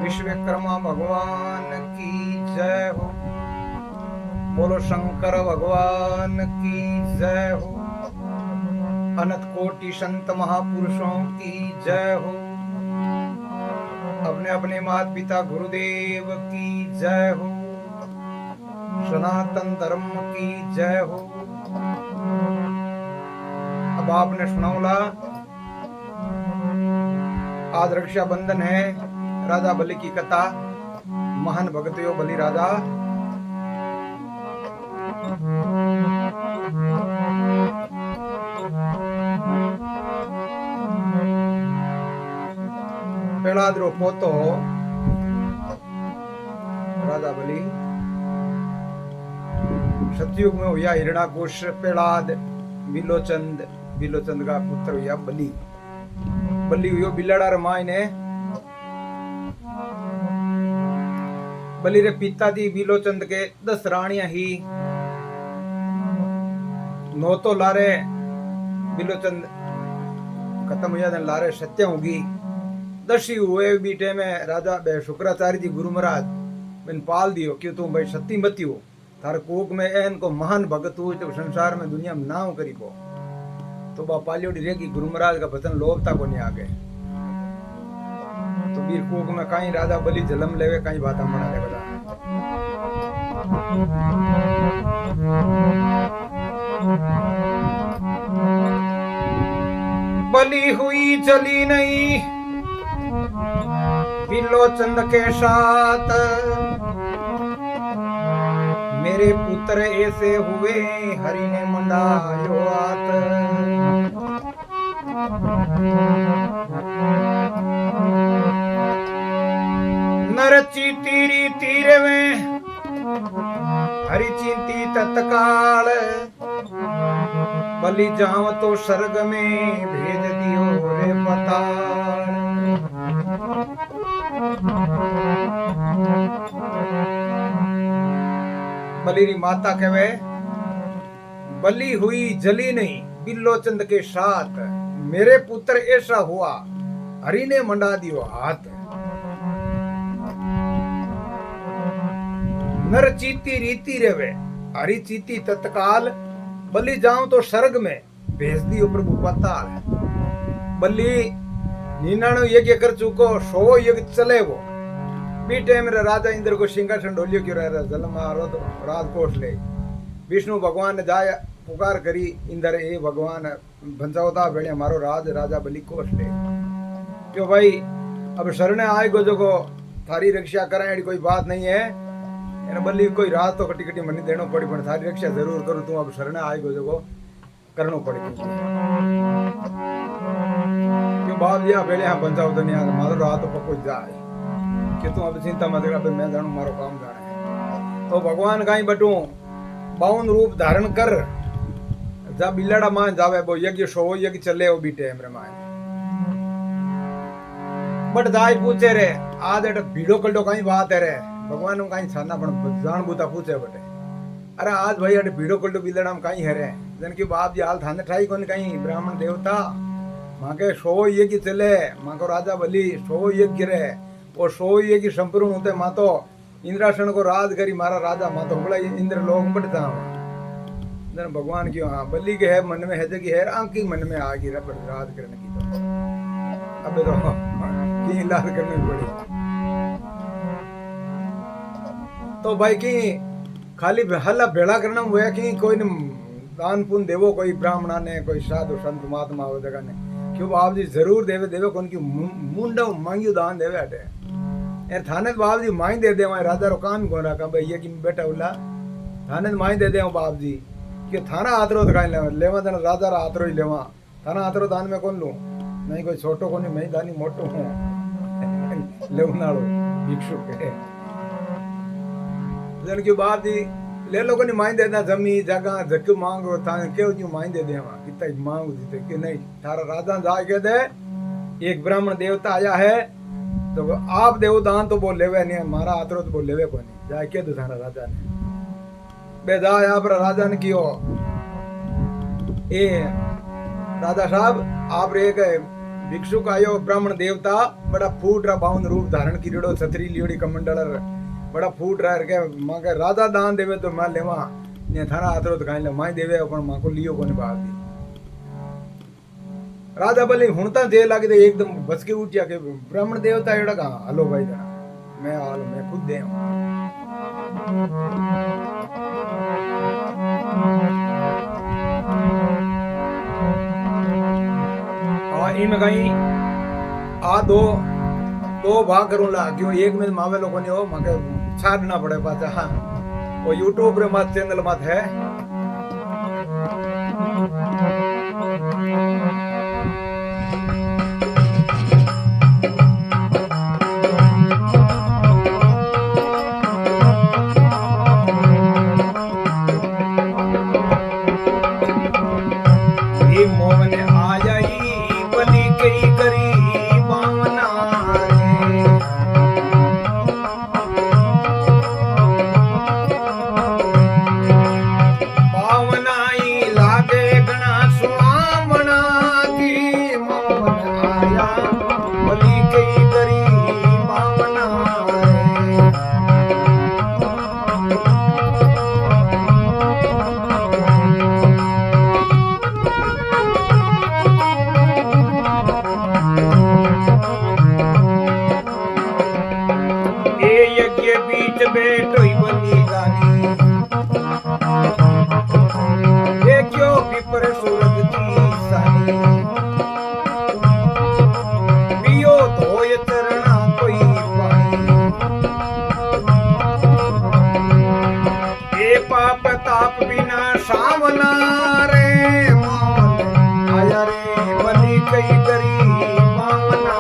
विश्वकर्मा भगवान की जय हो। बोलो शंकर भगवान की जय हो। अनंत कोटि संत महापुरुषों की जय हो। अपने अपने माता पिता गुरुदेव की जय हो। सनातन धर्म की जय हो। अब आपने सुनाऊला, आज रक्षाबंधन है, राजा बलि की कथा। महान भगत यो बलि राजा। पेड़ाद्रो पोतो राजा बलि सतयुग में हुआ हिरणाकुश। पेड़ाद बिलोचंद का पुत्र हुआ बलि। बलि हुआ बिलाड़ा रमाई ने। बलि रे पिता दी बिलोचंद के 10 रानियां ही। 9 तो लारे बिलोचंद खत्म हो जाते, लारे सत्य होगी। 10 हुए बीटे में राजा शुक्राचार्य जी गुरु महाराज मैंने पाल दियो कि तुम भाई सती मती हो, थार कोक में एन को महान भगत हो तो संसार में दुनिया में नाम करी को। तो बा पालियोड़ी रेगी गुरु महाराज का वचन लोभता को नहीं आगे। तो बीर कोक में कहीं राजा बलि जन्म लेवे, कहीं बात बना दे बता। बलि हुई जली नहीं बिलोचंद के साथ, मेरे पुत्र ऐसे हुए हरि ने मंडायो हाथ। नर चीती तीर में हरि चिंती तत्काल, बलि जाओ तो स्वर्ग में भेज दियो रे पताल। बलि री माता कहे बलि हुई जली नहीं बिलोचंद के साथ, मेरे पुत्र ऐसा हुआ हरि ने मंडा दियो हाथ। नर चीती रीति रेवे हरि चीती तत्काल, बलि जाऊं तो स्वर्ग में भेज दियो प्रभु पताल। बलि 99 यज्ञ कर चुको, 100 यज्ञ चले वो। बीटे मेरे राजा इंद्र को सिंहासन ढोलियो क्यों रह जल मारो तो राजकोट ले। विष्णु भगवान ने जाया पुकार करी, इंद्र ए भगवान भंसावता बेड़े हमारो राजा बलि कोष ले। क्यों भाई अब शरण आए गो जो थारी रक्षा कराए कोई बात नहीं है। बल्ली कोई रात तो कटी कटी मनी देनो पड़ी, पर थारी रक्षा जरूर करूं। तू अब शरण आए गो जो करनो पड़ेगी। क्यों बाप जी बेड़े यहाँ बंजाओ तो नहीं आ मारो रात तो पको जाए कि तू अब चिंता मत कर, मैं जानू मारो काम जाने है। तो भगवान कहीं बटू 52 रूप धारण कर जब बिलाड़ा मान जावे वो यज्ञ 100 यज्ञ चले वो बीटे हमरे मान। बट दाई पूछे रे आज एट भीड़ो कल्टो कहीं बात है रे भगवान कहीं छाना पण जान बूता पूछे बटे। अरे आज भाई एट भीड़ो कल्टो बिलाड़ा में कहीं है रे जन की बाप जी हाल थाने ठाई कोन कहीं ब्राह्मण देवता मां के 100 यज्ञ चले। मां को राजा बलि 100 यज्ञ रे और 100 यज्ञ संपूर्ण होते मां तो इंद्रासन को राज करी मारा राजा मां तो बड़ा इंद्र लोग बढ़ता जन भगवान की। हाँ बलि के है मन में है जगी है आंकी मन में आ गई राज करने की। तो अब तो की लाल करनी पड़ी। तो भाई की खाली हल्ला भेड़ा करना हुआ कि कोई ने दान पुण्य देवो, कोई ब्राह्मणा ने कोई साधु संत महात्मा हो जगह ने क्यों बाप जी जरूर देवे कौन की मुंडा मांगियो दान देवे हटे यार। थाने बाप जी माई दे दे राजा रो काम ही कौन रखा भाई ये कि बेटा उल्ला थाने माई दे दे बाप जी कि थाना हाथरो तो कहीं लेवा देना राजा रा हाथरो ही लेवा। थाना हाथरो दान में कौन लू नहीं कोई छोटो को नहीं मैं दानी मोटो हूँ लेवनाड़ो भिक्षुक है जन क्यों बाप जी ले लो को नहीं माई देना जमी जगह झक मांगो थाने क्यों क्यों माई दे देवा कितना मांगो जीते क्यों नहीं। थारा राजा जा के दे एक ब्राह्मण देवता आया है तो आप देव दान तो बोल लेवे नहीं हमारा हाथरो तो बोल लेवे को नहीं जाए के थारा राजा ने बेदा यहाँ पर राजा ने कियो ए राजा साहब आप एक भिक्षुक आयो ब्राह्मण देवता बड़ा फूट रहा बावन रूप धारण की रेड़ो छतरी लियोड़ी कमंडल बड़ा फूट रहा के मां के राजा दान देवे तो मैं लेवा ने थारा आतरो तो काई ले माई देवे अपन मां को लियो कोने बात दी राजा बलि हुणता जे लागे तो एकदम बच के उठया के ब्राह्मण देवता एड़ा का हलो भाई जना मैं हाल मैं खुद दे में कहीं आ दो भाग करूं ला क्यों एक में मावे लोगों ने हो मके छाड़ना पड़े पाचा हाँ वो यूट्यूब रे मत चैनल मत है ये मोहन आ जाई कई करी बावना बावनाई लागे गणा सुहावना की मोहन आया बलि कई करी बावना बीच बैठो बनी गानी ये क्यों विपर सूरज की सानी पियो धोय चरणा कोई पानी ये पाप ताप बिना सावना रे मावन आया रे बनी कई करी मावना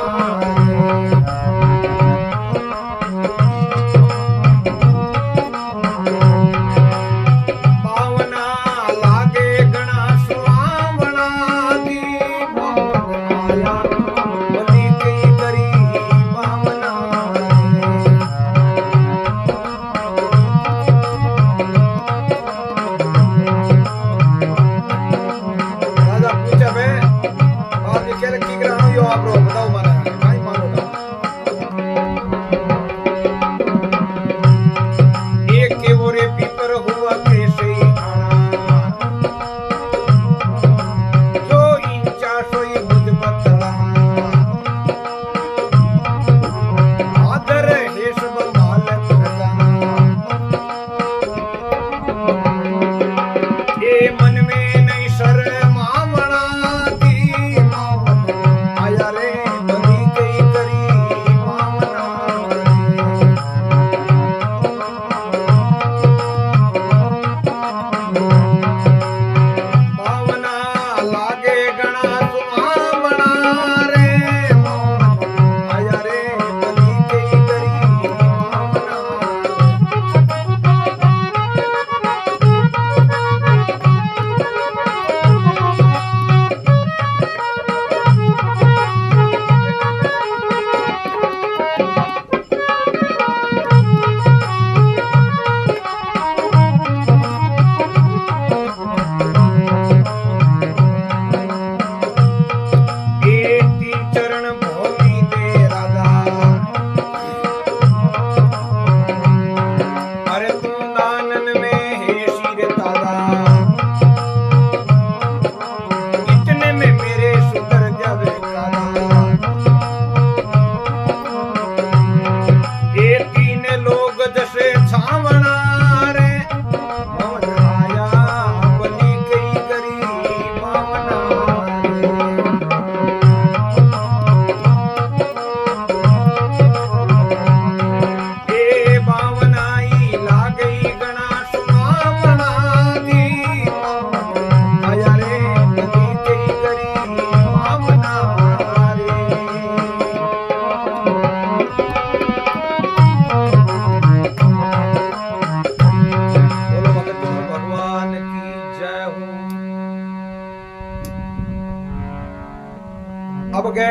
अब के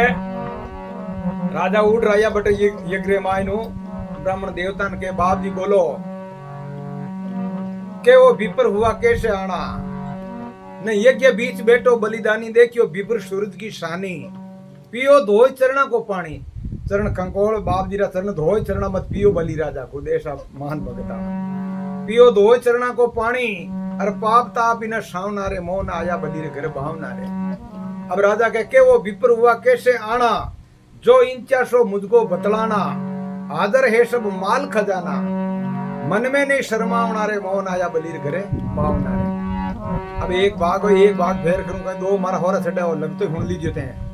राजा उठ रहा बट ये गृह मायनु ब्राह्मण देवता के बाप जी बोलो के वो विपर हुआ कैसे आना न यज्ञ बीच बैठो बलिदानी देखियो विपर सूरज की शानी पियो धोय चरणा को पानी। चरण कंकोल बाप जी रा चरण धोय चरणा मत पियो बलि राजा खुद ऐसा महान भगता। पियो धोय चरणा को पानी और पाप ताप इन्हें सावना रे मोह आया बलि रे घर भावना रे। अब राजा कह के वो विप्र हुआ कैसे आना, जो इंचा सो मुझको बतलाना, आदर है सब माल खजाना, मन में नहीं शर्मावना रे मोहन आया बलि रे घरे भावना रे। अब एक भाग फेर करूंगा दो मारा हो रहा छड़ा और लगते हुन लीजिए हैं